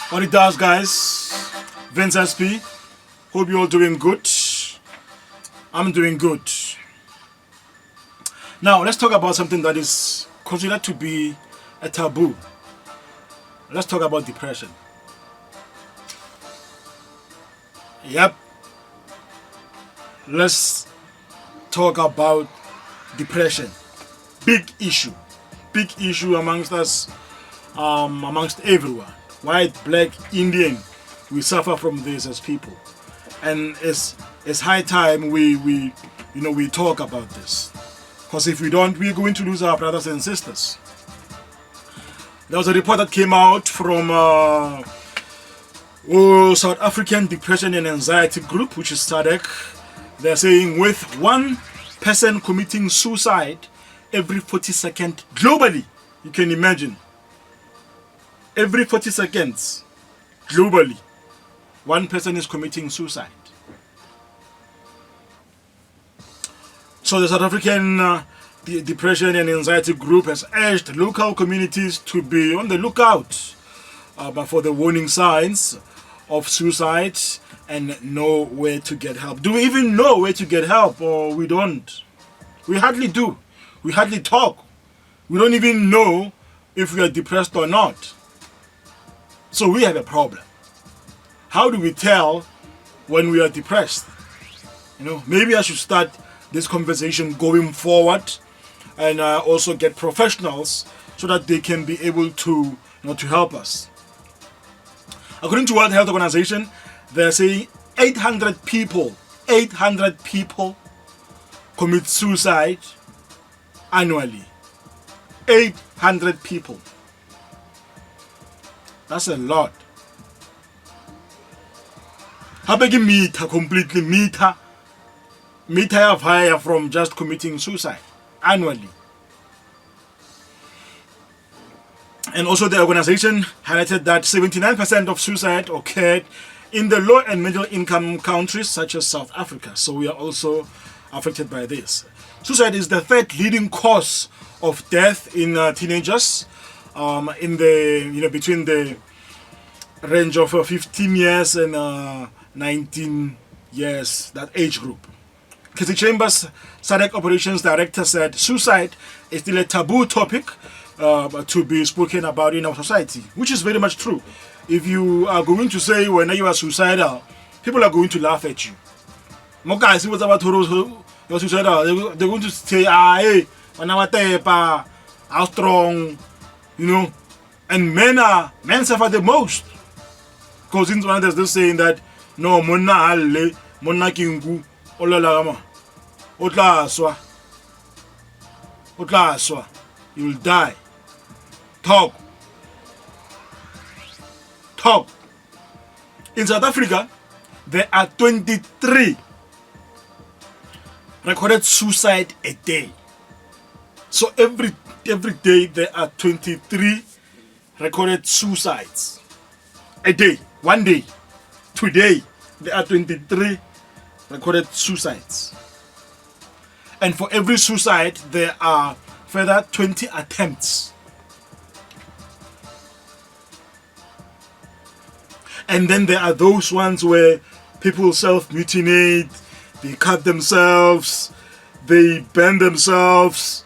What it does, guys? Vince SP. Hope you're all doing good. I'm doing good. Now, let's talk about something that is considered to be a taboo. Let's talk about depression. Yep. Let's talk about depression. Big issue. Big issue amongst us, amongst everyone. White, black, Indian, we suffer from this as people. And it's high time we talk about this. Because if we don't, we're going to lose our brothers and sisters. There was a report that came out from South African Depression and Anxiety Group, which is SADC. They're saying with one person committing suicide every 40 seconds globally. You can imagine. Every 40 seconds globally, one person is committing suicide. So the South African Depression and Anxiety Group has urged local communities to be on the lookout for the warning signs of suicide and know where to get help. Do we even know where to get help, or we don't? We hardly do. We hardly talk. We don't even know if we are depressed or not. So we have a problem. How do we tell when we are depressed? Maybe I should start this conversation going forward and also get professionals so that they can be able to help us. According to World Health Organization, they're saying 800 people commit suicide annually. 800 people. That's a lot. How big meter completely meter of higher from just committing suicide annually. And also the organization highlighted that 79% of suicide occurred in the low and middle income countries such as South Africa. So we are also affected by this. Suicide is the third leading cause of death in teenagers. In the between the range of 15 years and 19 years, that age group. Casey Chambers, SADC Operations Director, said suicide is still a taboo topic to be spoken about in our society, which is very much true. If you are going to say when you are suicidal, people are going to laugh at you. More guys, what's about you're suicidal? They're going to say, hey, how strong. And men suffer the most. Because in one there's this saying that no monna kingu olalama otlaswa you'll die. Talk. In South Africa, there are 23 recorded suicide a day. So every day there are 23 recorded suicides a day. One day. Today there are 23 recorded suicides. And for every suicide there are further 20 attempts. And then there are those ones where people self-mutilate, they cut themselves, they burn themselves,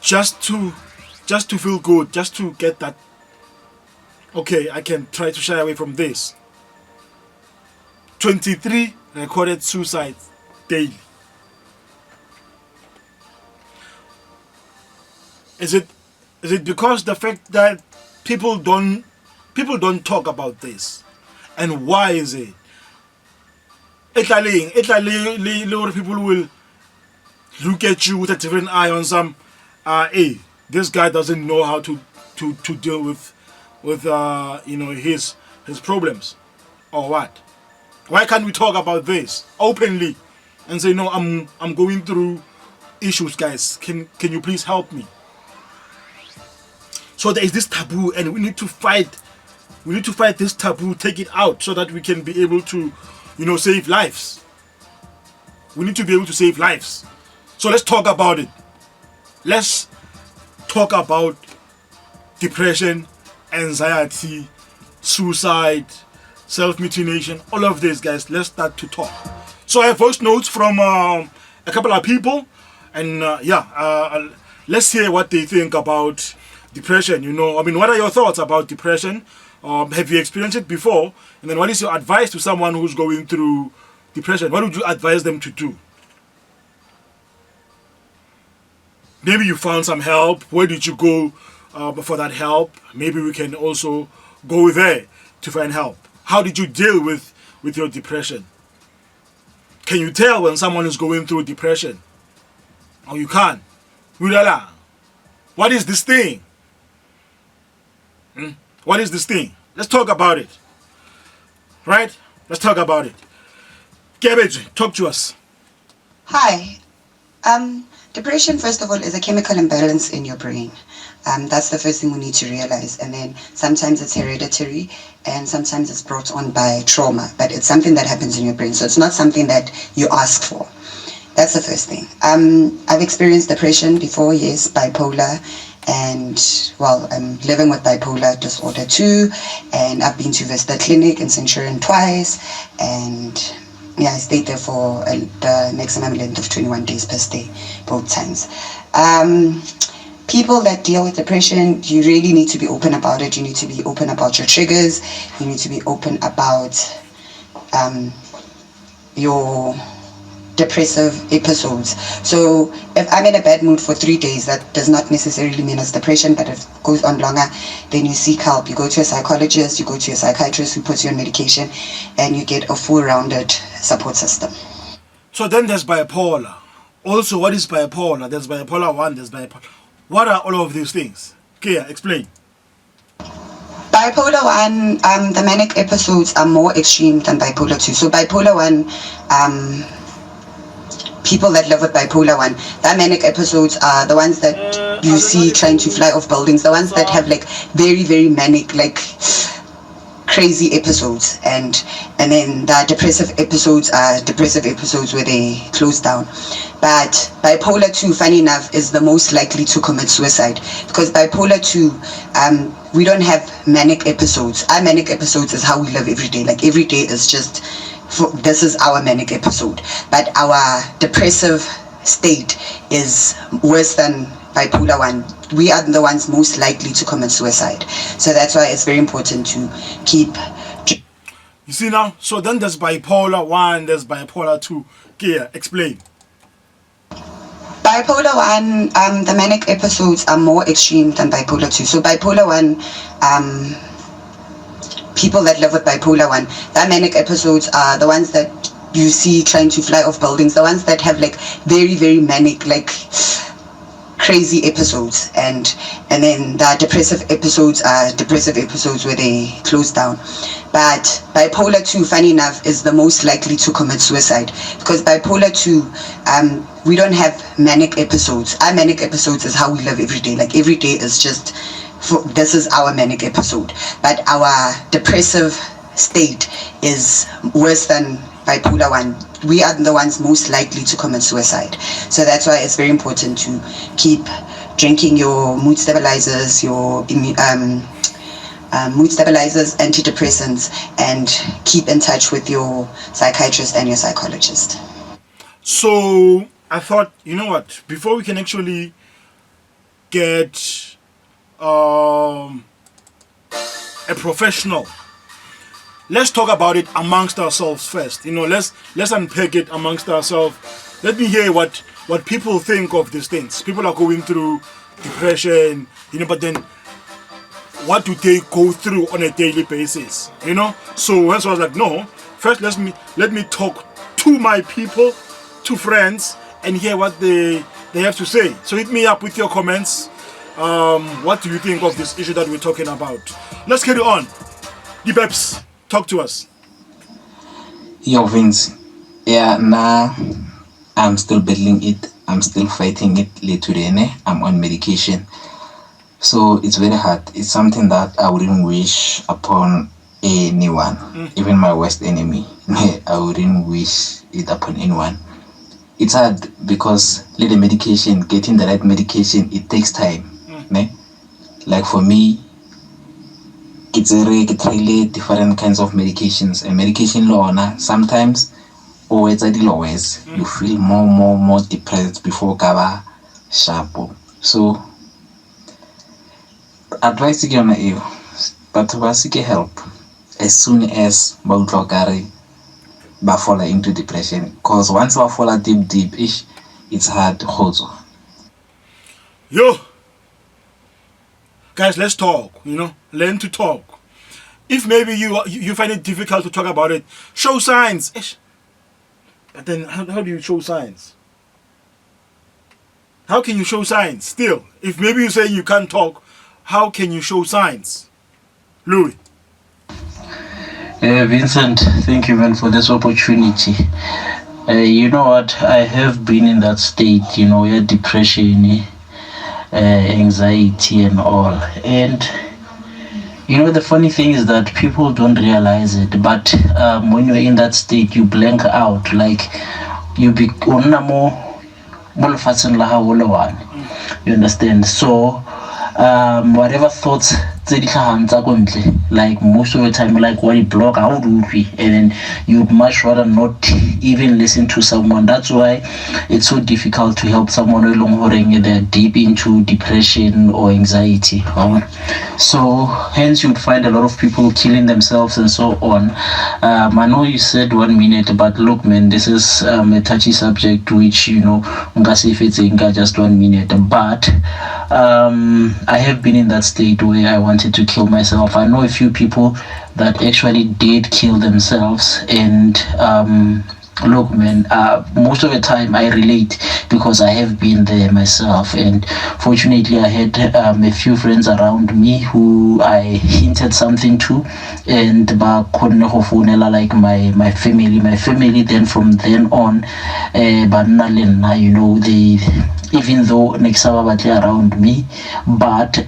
just to feel good, just to get that, okay, I can try to shy away from this. 23 recorded suicides daily. Is it because the fact that people don't talk about this? And why is it? People will look at you with a different eye on some, hey, this guy doesn't know how to deal with his problems, or what? Why can't we talk about this openly and say, no, I'm going through issues, guys. Can you please help me? So there is this taboo, and we need to fight. We need to fight this taboo, take it out, so that we can be able to, save lives. We need to be able to save lives. So let's talk about it. Let's talk about depression, anxiety, suicide, self-mutilation, all of this, guys. Let's start to talk. So I have voice notes from a couple of people, and let's hear what they think about depression. I mean, what are your thoughts about depression? Have you experienced it before? And then what is your advice to someone who's going through depression? What would you advise them to do? Maybe you found some help. Where did you go for that help? Maybe we can also go there to find help. How did you deal with your depression? Can you tell when someone is going through depression? Or you can't? What is this thing? What is this thing? Let's talk about it. Right? Let's talk about it. Cabbage, talk to us. Hi. Depression, first of all, is a chemical imbalance in your brain. That's the first thing we need to realize. And then sometimes it's hereditary and sometimes it's brought on by trauma. But it's something that happens in your brain. So it's not something that you ask for. That's the first thing. I've experienced depression before, yes, bipolar. And, well, I'm living with bipolar disorder too. And I've been to Vista Clinic in Centurion twice. And yeah, I stayed there for the maximum length of 21 days per stay, both times. People that deal with depression, you really need to be open about it. You need to be open about your triggers. You need to be open about your depressive episodes. So if I'm in a bad mood for 3 days, that does not necessarily mean it's depression, but if it goes on longer, then you seek help. You go to a psychologist, you go to a psychiatrist who puts you on medication, and you get a full-rounded support system. So then there's bipolar. Also, what is bipolar? There's bipolar 1, there's bipolar. What are all of these things? Kia, explain. Bipolar 1, the manic episodes are more extreme than bipolar 2. So bipolar 1, people that live with bipolar 1, the manic episodes are the ones that you see trying to fly off buildings, the ones that have like very, very manic, like crazy episodes, and then the depressive episodes are depressive episodes where they close down. But bipolar 2, funny enough, is the most likely to commit suicide, because bipolar 2, we don't have manic episodes. Our manic episodes is how we live every day. Like every day is just, this is our manic episode. But our depressive state is worse than bipolar 1. We are the ones most likely to commit suicide. So that's why it's very important to keep. You see now? So then there's bipolar 1, there's bipolar 2. Kia, explain. Bipolar 1, the manic episodes are more extreme than bipolar 2. So bipolar 1, people that live with bipolar 1, the manic episodes are the ones that you see trying to fly off buildings, the ones that have like very, very manic, like crazy episodes, and then the depressive episodes are depressive episodes where they close down. But bipolar 2, funny enough, is the most likely to commit suicide, because bipolar 2, we don't have manic episodes. Our manic episodes is how we live every day. Like every day is just, this is our manic episode. But our depressive state is worse than bipolar 1. We are the ones most likely to commit suicide. So that's why it's very important to keep drinking your mood stabilizers, your mood stabilizers, antidepressants, and keep in touch with your psychiatrist and your psychologist. So I thought, you know what, before we can actually get a professional, let's talk about it amongst ourselves first. Let's unpack it amongst ourselves. Let me hear what people think of these things. People are going through depression, but then what do they go through on a daily basis? So I was like, no, first let me talk to my people, to friends, and hear what they have to say. So hit me up with your comments. What do you think of this issue that we're talking about? Let's carry on. The Beps, talk to us. Yo, Vince. Yeah, nah, I'm still battling it. I'm still fighting it today. I'm on medication. So it's very hard. It's something that I wouldn't wish upon anyone, even my worst enemy. I wouldn't wish it upon anyone. It's hard because getting the right medication, it takes time. ne? Like for me, it's really different kinds of medications. And medication law, sometimes always at the lowest, you feel more depressed before kaba sharp. So advice ke yona eo, batho ba seek help as soon as ba utlwa okare ba fall into depression, because once ba fall deep it's hard kgotso. Yo, guys, let's talk. Learn to talk. If maybe you find it difficult to talk about it, show signs. But then how do you show signs? How can you show signs still? If maybe you say you can't talk, how can you show signs? Louis. Vincent, thank you, man, for this opportunity. You know what? I have been in that state, where depression, anxiety, and all. And the funny thing is that people don't realize it, but when you're in that state, you blank out. Like, you be you understand? So whatever thoughts like most of the time, like what you block out, and then you'd much rather not even listen to someone. That's why it's so difficult to help someone along they're deep into depression or anxiety. So hence you'd find a lot of people killing themselves and so on. I know you said 1 minute, but look, man, this is a touchy subject, which if it's just 1 minute, but I have been in that state where I wanted to kill myself. I know a few people that actually did kill themselves, and look, man, most of the time I relate because I have been there myself, and fortunately I had a few friends around me who I hinted something to, and like my family then from then on, they, even though next around me, but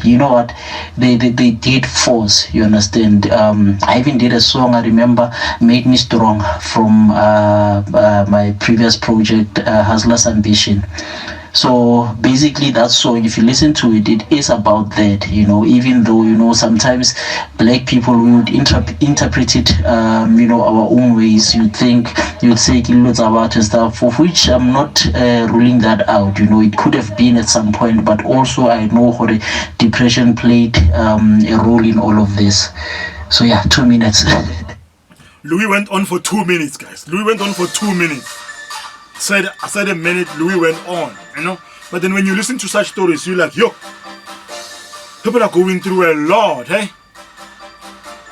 you know what, they did force, you understand. I even did a song, I remember, Made Me Strong, from my previous project, Hustler's Ambition. So basically that song, if you listen to it, it is about that, even though sometimes black people would interpret it our own ways. You'd say it's about and stuff, for which I'm not ruling that out. It could have been at some point, but also I know how the depression played a role in all of this. So yeah, 2 minutes. Louis went on for 2 minutes, guys. Louis went on for 2 minutes. Said a minute, Louis went on, But then when you listen to such stories, you're like, yo, people are going through a lot, hey?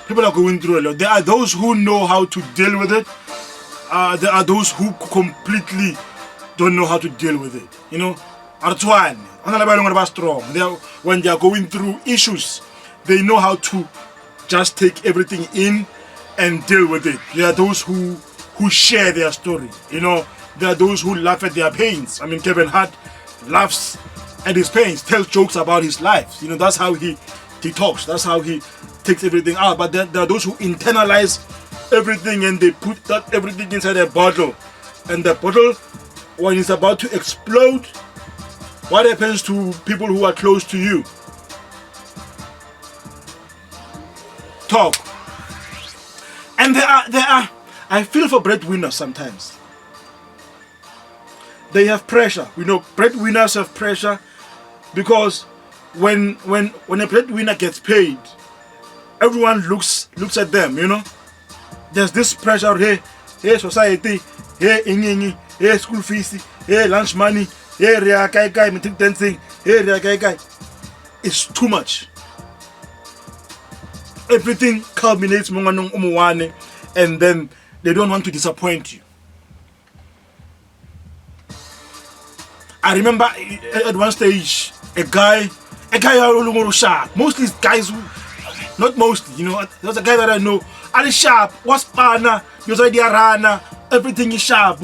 People are going through a lot. There are those who know how to deal with it. There are those who completely don't know how to deal with it. Artuan, strong. When they are going through issues, they know how to just take everything in and deal with it. There are those who share their story. There are those who laugh at their pains. I mean, Kevin Hart laughs at his pains, tells jokes about his life. That's how he talks. That's how he takes everything out. But there are those who internalize everything and they put that everything inside a bottle. And the bottle, when it's about to explode, what happens to people who are close to you? Talk. And there are I feel for breadwinners sometimes. They have pressure. Breadwinners have pressure because when a breadwinner gets paid, everyone looks at them. There's this pressure. Hey society. Hey ingi. Hey school fees. Hey lunch money. Hey ria kai dancing. Hey ria kai. It's too much. Everything culminates and then they don't want to disappoint you. I remember at one stage a guy sharp. Mostly guys not mostly, there's a guy that I know, Ali sharp, was partner, everything is sharp.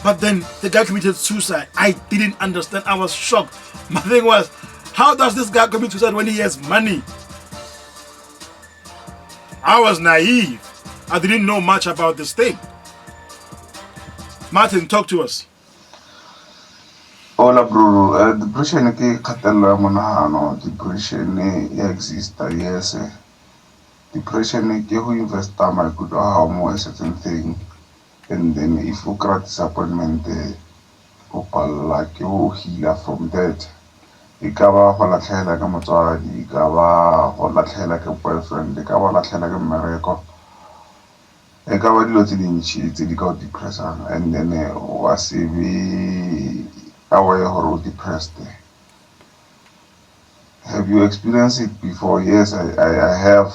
But then the guy committed suicide. I didn't understand. I was shocked. My thing was, how does this guy commit suicide when he has money? I was naive. I didn't know much about this thing. Martin, talk to us. Hola bro, depression ke kgatelelo ya monagano. Depression e exista, yes. Depression ke go investa maikutlo a gago mo a certain thing, and then if o kry disappointment o palela ke go heala from that. E ka ba go latlhela ka motswadi, e ka ba go latlhela ke boyfriend, e ka ba latlhela ke mmereko, e ka ba dilo tse dintšhi tse di ka o depressang, and then wa se be aware gore o depressed. Have you experienced it before? Yes, I have.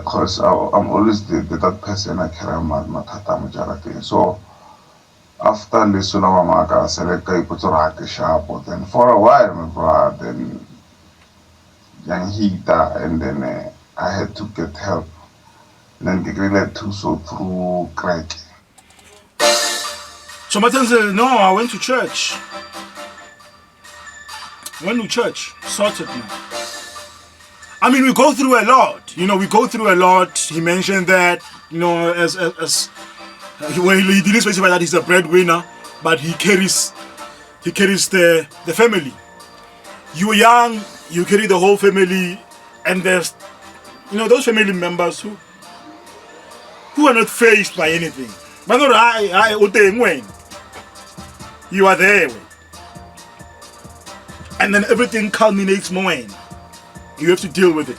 Cause I'm always that person I carry mathata mo jarateng. So after lesson of Maka select I put a sharp, then for a while my brother, then young heater, and then I had to get help. And then get related to so through crack. So Martin said, no, I went to church. Sorted now. I mean, we go through a lot. We go through a lot. He mentioned that, as well, he didn't specify that he's a breadwinner, but he carries the family. You're young, you carry the whole family, and there's, those family members who are not faced by anything. But not when you are there, and then everything culminates when you have to deal with it.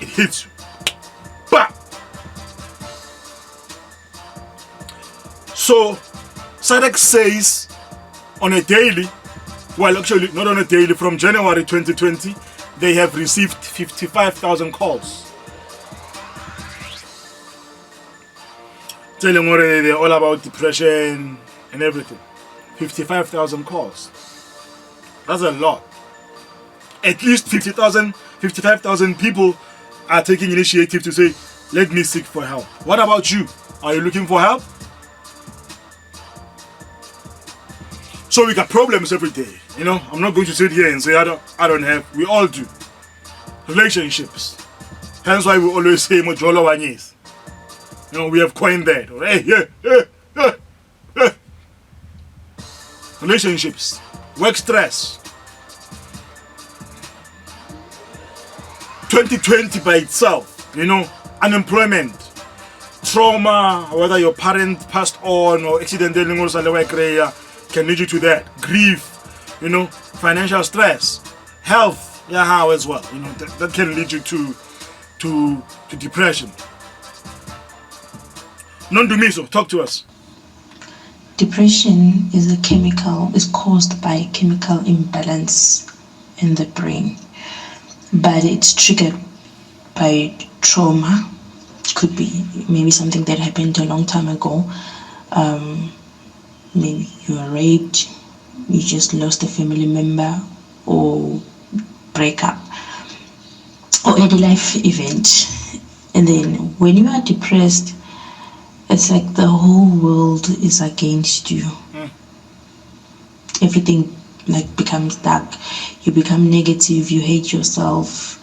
It hits you. Bah! So SADC says on a daily, well actually not on a daily, from January 2020, they have received 55,000 calls. Telling what they're all about depression and everything. 55,000 calls. That's a lot. At least 55,000 people are taking initiative to say, let me seek for help. What about you? Are you looking for help? So we got problems every day. I'm not going to sit here and say I don't have. We all do. Relationships. Hence why we always say Mojolo Wanyes. We have coined that. Hey. Relationships. Work stress. 2020 by itself, unemployment, trauma, whether your parent passed on or accidentally can lead you to that. Grief, financial stress, health, how as well. That can lead you to depression. Non-Dumiso, talk to us. Depression is caused by a chemical imbalance in the brain, but it's triggered by trauma. Could be maybe something that happened a long time ago. Maybe you were raped, you just lost a family member, or breakup, or any life event. And then when you are depressed, it's like the whole world is against you. Everything becomes dark. You become negative. You hate yourself.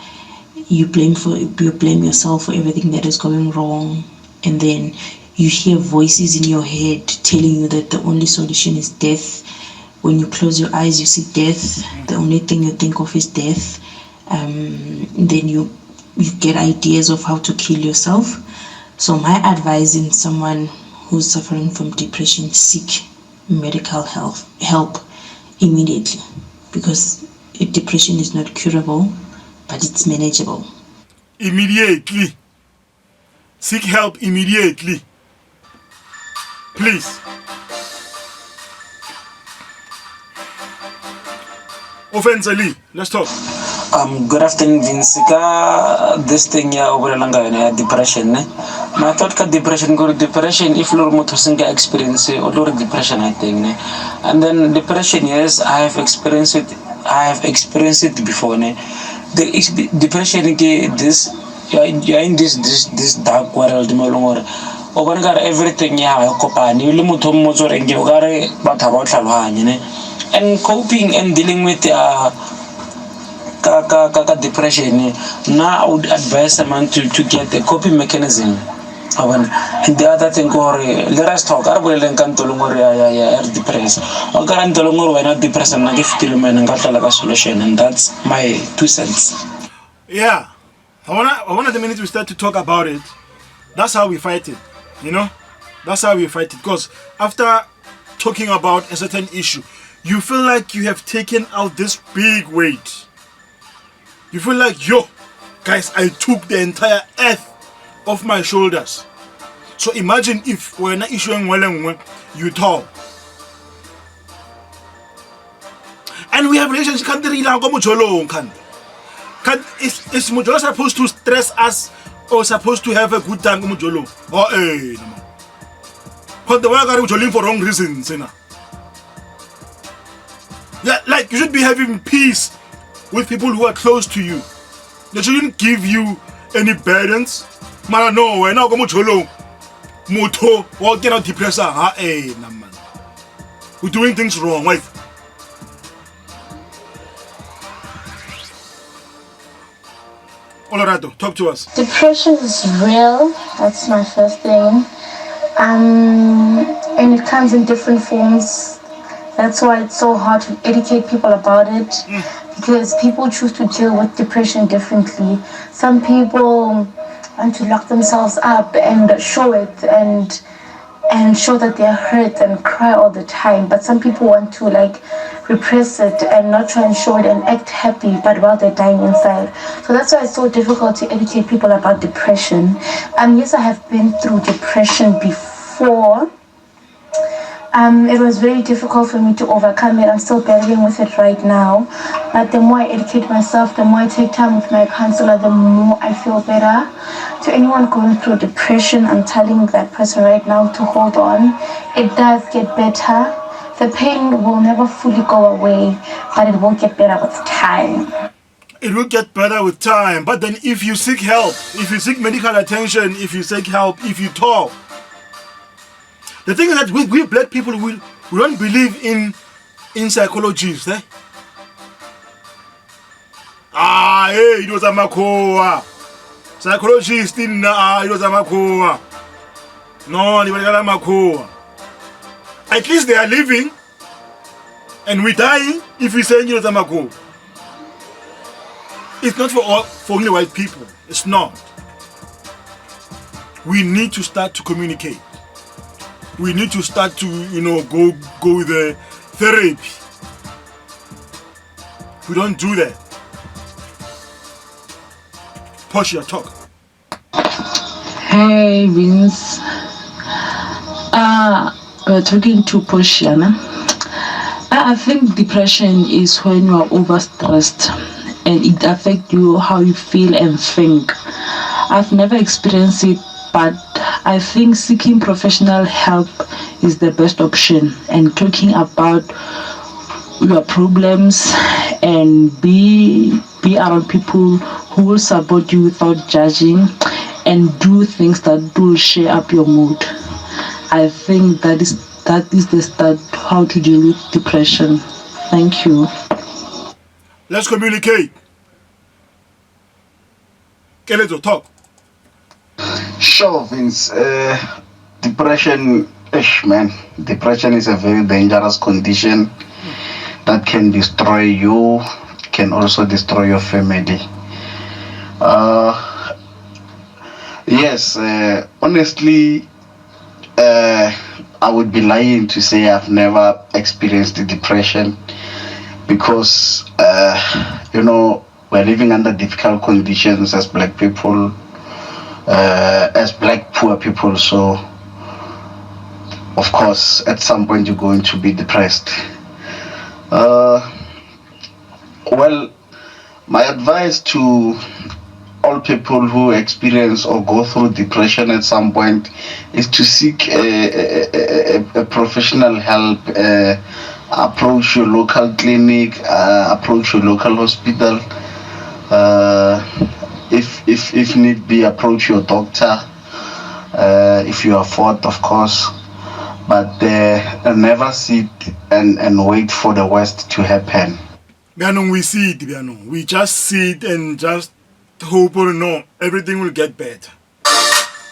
You blame yourself for everything that is going wrong. And then you hear voices in your head telling you that the only solution is death. When you close your eyes, you see death. The only thing you think of is death. Then you get ideas of how to kill yourself. So my advice in someone who's suffering from depression, seek medical help immediately, because depression is not curable, but it's manageable. Immediately. Seek help immediately. Please. Offensively, let's talk. Good afternoon, Vince. This thing over depression. My thought depression if you're experience or depression, I think. And then depression, yes, I have experienced it before. The depression you're in this dark world no longer. Over everything and coping and dealing with depression. Now I would advise someone to get a coping mechanism. And the other thing, or let us talk. I will link to Lumor, yeah, depressed. Or current Lumor, when not depressed, and I give Kilman and got like a solution, and that's my 2 cents. Yeah, I wanna the minute we start to talk about it, that's how we fight it. You know, that's how we fight it. Because after talking about a certain issue, you feel like you have taken out this big weight. You feel like, yo, guys, I took the entire earth off my shoulders. So imagine if we're not issuing well and you talk. And we have relationship country is Mujolo supposed to stress us or supposed to have a good time Mujolo? Oh hey no. Because the work are Mujolo for wrong reasons, you know. Yeah, like you should be having peace with people who are close to you. They shouldn't give you any burdens. Man, no, we're not going to moto or get out depressed. Hey, man. We're doing things wrong. Wait. Olorado, talk to us. Depression is real. That's my first thing. And it comes in different forms. That's why it's so hard to educate people about it, because people choose to deal with depression differently. Some people want to lock themselves up and show it and show that they're hurt and cry all the time. But some people want to like repress it and not try and show it and act happy, but while they're dying inside. So that's why it's so difficult to educate people about depression. Yes, I have been through depression before. It was very difficult for me to overcome it. I'm still battling with it right now. But the more I educate myself, the more I take time with my counselor, the more I feel better. To anyone going through depression, I'm telling that person right now to hold on. It does get better. The pain will never fully go away, but it will get better with time. It will get better with time. But then if you seek help, if you seek medical attention, if you seek help, if you talk, the thing is that we black people, we don't believe in psychologists. Eh? It was a makoa. Psychologist in it was a makoa. No, it was a makoa. At least they are living and we're dying if we say it was a makoa. It's not for only white people. It's not. We need to start to communicate. We need to start to, go with the therapy. We don't do that. Portia, talk. Hey, Vince. We're talking to Portia. I think depression is when you are overstressed and it affects you how you feel and think. I've never experienced it, but I think seeking professional help is the best option, and talking about your problems and be around people who will support you without judging and do things that do share up your mood. I think that is the start how to deal with depression. Thank you. Let's communicate. Kelezo, talk. Sure, Vince. Depression is a very dangerous condition that can destroy you, can also destroy your family. Yes, honestly, I would be lying to say I've never experienced depression, because we're living under difficult conditions as black people, as black poor people. So of course at some point you're going to be depressed. Well, my advice to all people who experience or go through depression at some point is to seek a professional help. Approach your local clinic, approach your local hospital. If need be, approach your doctor, if you afford, of course. But never sit and wait for the worst to happen. We just sit and just hope or no, everything will get better.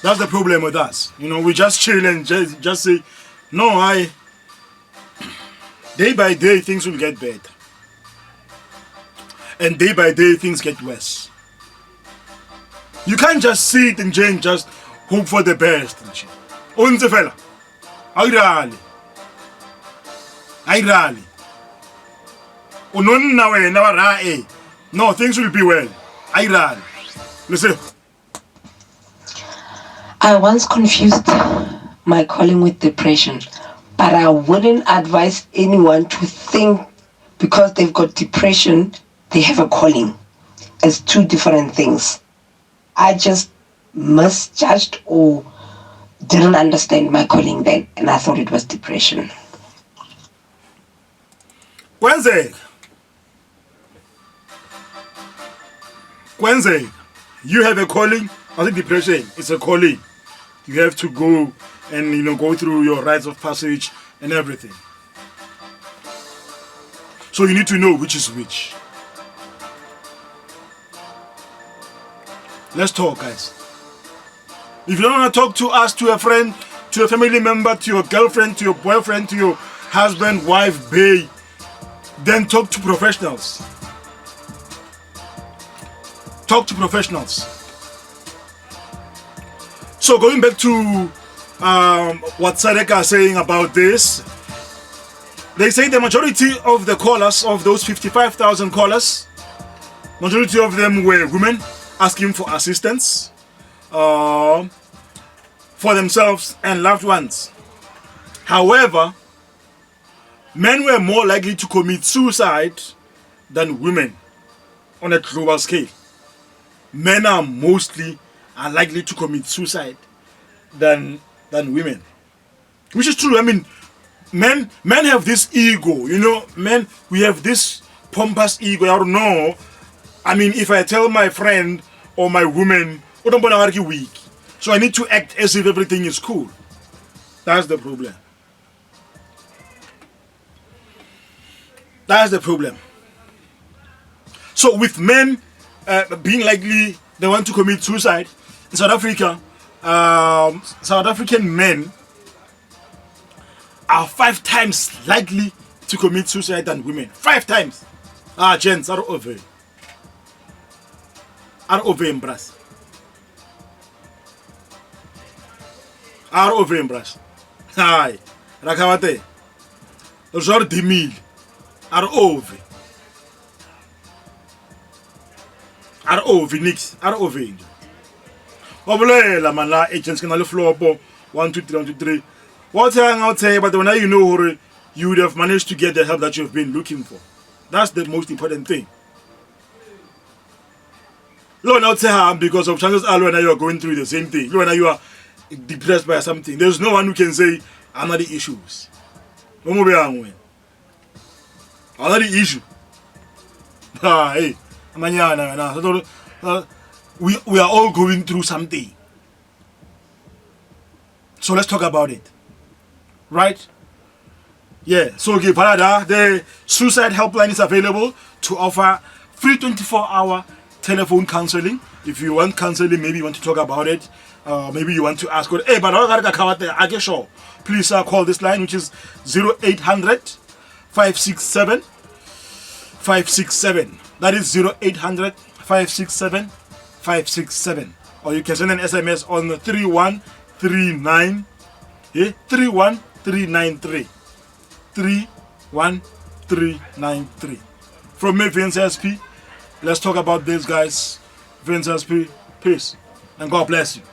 That's the problem with us. You know, we just chill and just say, no, day by day things will get better. And day by day things get worse. You can't just sit and just hope for the best. Unze fella. Ayrali. Unonna wena wa ra. No, things will be well. Ayrali. Listen. I once confused my calling with depression, but I wouldn't advise anyone to think because they've got depression, they have a calling. It's two different things. I just misjudged or didn't understand my calling then, and I thought it was depression. Wednesday, you have a calling. I think depression is a calling. You have to go and go through your rites of passage and everything. So you need to know which is which. Let's talk, guys. If you don't want to talk to us, to a friend, to a family member, to your girlfriend, to your boyfriend, to your husband, wife, bae, then talk to professionals. Talk to professionals. So going back to what Sadeka is saying about this, they say the majority of the callers, of those 55,000 callers, majority of them were women asking for assistance for themselves and loved ones. However, men were more likely to commit suicide than women on a global scale. Men are likely to commit suicide than women, which is true. I mean, men have this ego, men, we have this pompous ego. I don't know. I mean, if I tell my friend or my woman, weak, so I need to act as if everything is cool. That's the problem. That's the problem. So with men being likely they want to commit suicide in South Africa, South African men are 5 times likely to commit suicide than women. 5 times. Gents are over. Are over embrace. Are over embrace. Hi. Rakawate. Genre de mille. Are over. Are over nix. Are over. Obolela mana agents can only floor 1 2 3 1 2 3. What's hang out there, but when you know you would have managed to get the help that you've been looking for. That's the most important thing. Not say because of chances are when you are going through the same thing. When you are depressed by something, there's no one who can say another issues. Another issue. Hey, we are all going through something. So let's talk about it. Right? Yeah. So the suicide helpline is available to offer free 24-hour telephone counseling. If you want counseling, maybe you want to talk about it, maybe you want to ask, hey, but I get sure. Please call this line, which is 0800 567 567. That is 0800 567 567. Or you can send an SMS on 31393. 31393. 31393. From me, Vince SP. Let's talk about this, guys. Vince SP. Peace. And God bless you.